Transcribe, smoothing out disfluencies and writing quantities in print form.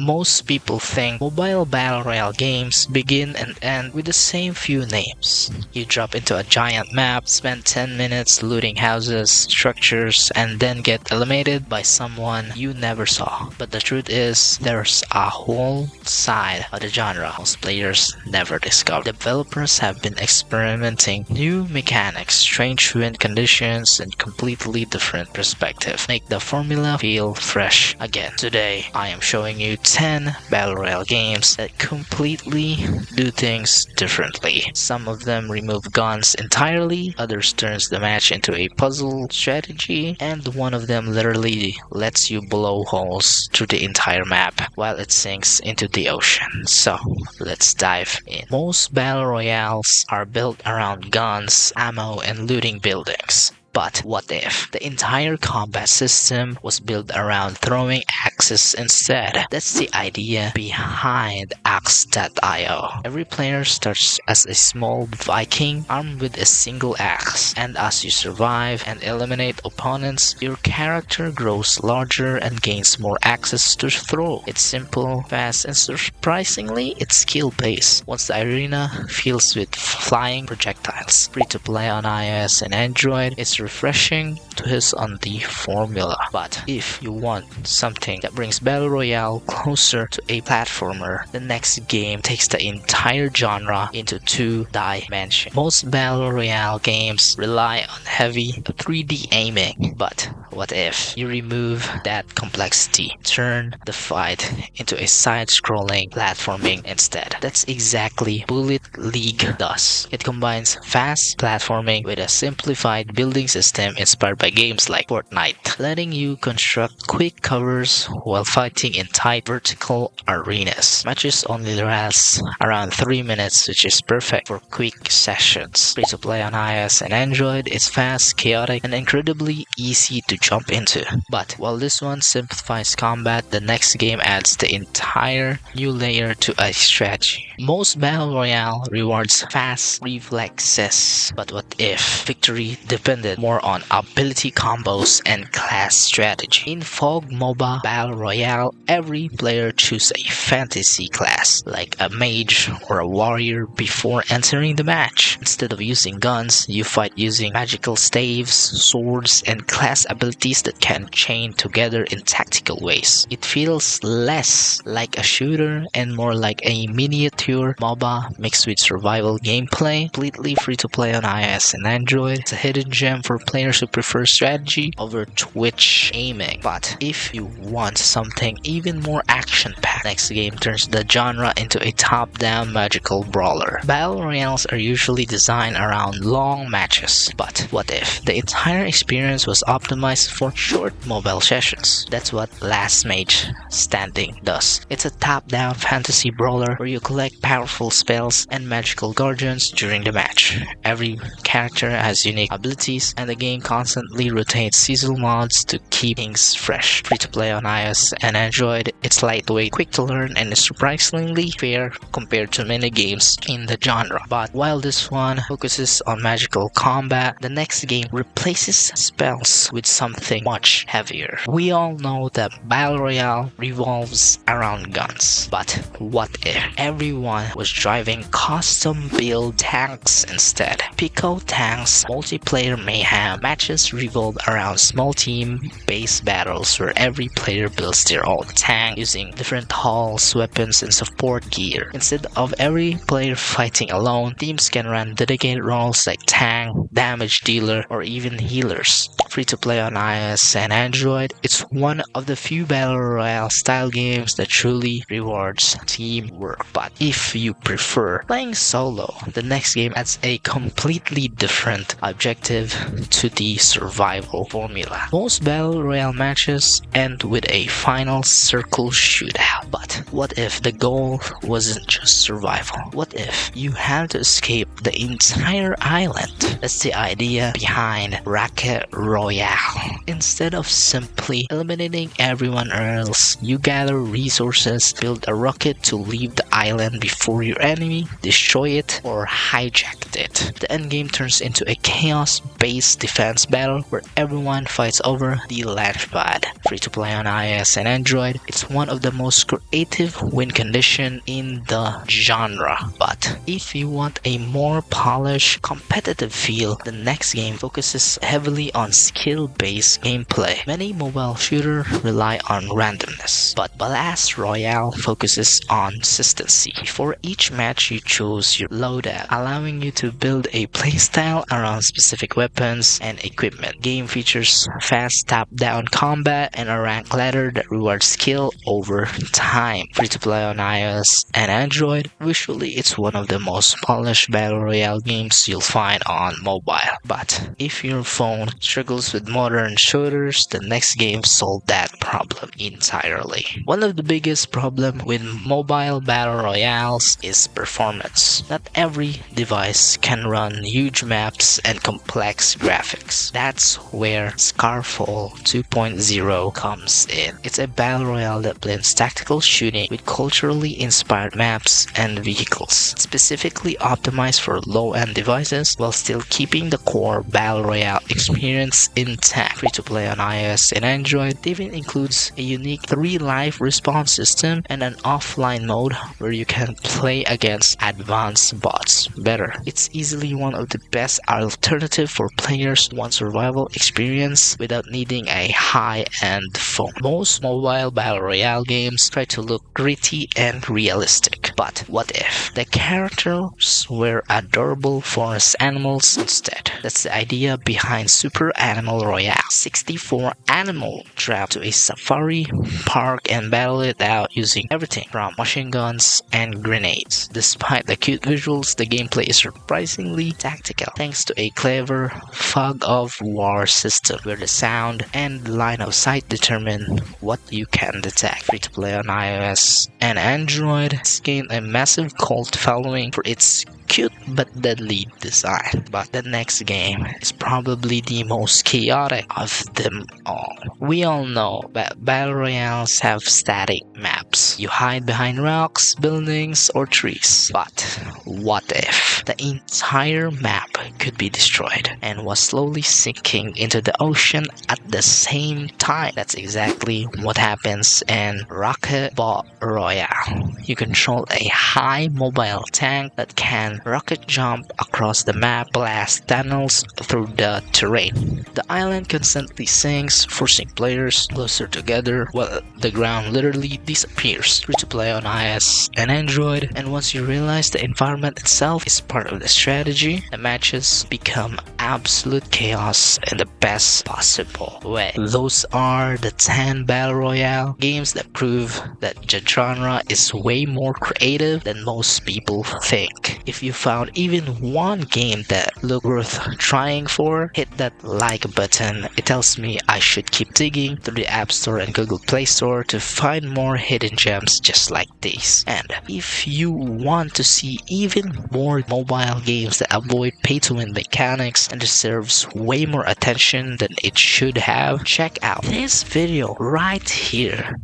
Most people think mobile battle royale games begin and end with the same few names. You drop into a giant map, spend 10 minutes looting houses, structures, and then get eliminated by someone you never saw. But the truth is, there's a whole side of the genre most players never discover. Developers have been experimenting new mechanics, strange win conditions, and completely different perspective. Make the formula feel fresh again. Today, I am showing you 10 battle royale games that completely do things differently. Some of them remove guns entirely, others turns the match into a puzzle strategy, and one of them literally lets you blow holes through the entire map while it sinks into the ocean. So, let's dive in. Most battle royales are built around guns, ammo, and looting buildings. But what if the entire combat system was built around throwing axes instead? That's the idea behind Axe.io. Every player starts as a small Viking armed with a single axe, and as you survive and eliminate opponents, your character grows larger and gains more axes to throw. It's simple, fast, and surprisingly, it's skill-based. Once the arena fills with flying projectiles, free to play on iOS and Android, it's refreshing twist on the formula. But if you want something that brings battle royale closer to a platformer, the next game takes the entire genre into two dimensions. Most battle royale games rely on heavy 3D aiming, but what if you remove that complexity, turn the fight into a side-scrolling platforming instead? That's exactly Bullet League does. It combines fast platforming with a simplified building system inspired by games like Fortnite, letting you construct quick covers while fighting in tight vertical arenas. Matches only last around 3 minutes, which is perfect for quick sessions. Free to play on iOS and Android, it's fast, chaotic, and incredibly easy to jump into. But while this one simplifies combat, the next game adds the entire new layer to a strategy. Most battle royale rewards fast reflexes, but what if victory depended more on ability combos and class strategy? In PUBG Mobile Battle Royale, every player chooses a fantasy class, like a mage or a warrior, before entering the match. Instead of using guns, you fight using magical staves, swords, and class abilities that can chain together in tactical ways. It feels less like a shooter and more like a miniature MOBA mixed with survival gameplay. Completely free to play on iOS and Android. It's a hidden gem for players who prefer strategy over twitch aiming. But if you want something even more action-packed, next game turns the genre into a top-down magical brawler. Battle royales are usually designed around long matches, but what if the entire experience was optimized for short mobile sessions? That's what Last Mage Standing does. It's a top-down fantasy brawler where you collect powerful spells and magical guardians during the match. Every character has unique abilities, and the game constantly rotates seasonal mods to keep things fresh. Free to play on iOS and Android, it's lightweight, quick to learn, and is surprisingly fair compared to many games in the genre. But while this one focuses on magical combat, the next game replaces spells with something much heavier. We all know that Battle Royale revolves around guns, but what if everyone was driving custom-built tanks instead? Pico Tanks multiplayer mayhem matches revolve around small team-based battles where every player builds their own tank using different hulls, weapons, and support gear. Instead of every player fighting alone, teams can run dedicated roles like tank, damage dealer, or even healers. Free to play on iOS and Android, it's one of the few battle royale style games that truly rewards teamwork. But if you prefer playing solo, the next game adds a completely different objective to the survival formula. Most battle royale matches end with a final circle shootout. But what if the goal wasn't just survival? What if you had to escape the entire island? That's the idea behind Rocket Royale. Instead of simply eliminating everyone else, you gather resources, build a rocket to leave the island before your enemy destroy it or hijacked it. The endgame turns into a chaos-based defense battle where everyone fights over the launch pad. Free to play on iOS and Android, it's one of the most creative win condition in the genre. But if you want a more polished, competitive feel, the next game focuses heavily on skill-based gameplay. Many mobile shooters rely on randomness, but Blast Royale focuses on consistency. Before each match, you choose your loadout, allowing you to build a playstyle around specific weapons and equipment. Game features fast top-down combat and a rank ladder that rewards skill over time. Free to play on iOS and Android, visually it's one of the most polished battle royale games you'll find on mobile. But if your phone struggles with modern shooters, the next game solved that problem entirely. One of the biggest problems with mobile battle royales is performance. Not every device can run huge maps and complex graphics. That's where Scarfall 2.0 comes in. It's a battle royale that blends tactical shooting with culturally inspired maps and vehicles, specifically optimized for low-end devices while still keeping the core battle royale experience intact. Free to play on iOS and Android, it even includes a unique 3-life respawn system and an offline mode where you can play against advanced bots better. It's easily one of the best alternative for players who want survival experience without needing a high-end phone. Most mobile battle royale games try to look gritty and realistic, but what if the characters were adorable forest animals instead? That's the idea behind Super Animal Royale. 64 animals travel to a safari park and battle it out using everything from machine guns and grenades. Despite the cute visuals, the gameplay is surprisingly tactical thanks to a clever fog of war system where the sound and line of sight determine what you can detect. Free to play on iOS and Android, it's gained a massive cult following for its cute but deadly design. But the next game is probably the most chaotic of them all. We all know that battle royales have static maps. You hide behind rocks, buildings, or trees. But what if the entire map could be destroyed and was slowly sinking into the ocean at the same time? That's exactly what happens in Rocket Ball Royale. You control a high mobile tank that can rocket jump across the map, blast tunnels through the terrain. The island constantly sinks, forcing players closer together while the ground literally disappears. Free to play on iOS and Android, and once you realize the environment itself is part of the strategy, the matches become absolute chaos in the best possible way. Those are the 10 battle royale games that prove that the genre is way more creative than most people think. If you found even one game that looked worth trying for, hit that like button. It tells me I should keep digging through the App Store and Google Play Store to find more hidden gems just like these. And if you want to see even more mobile games that avoid pay-to-win mechanics and deserves way more attention than it should have, check out this video right here.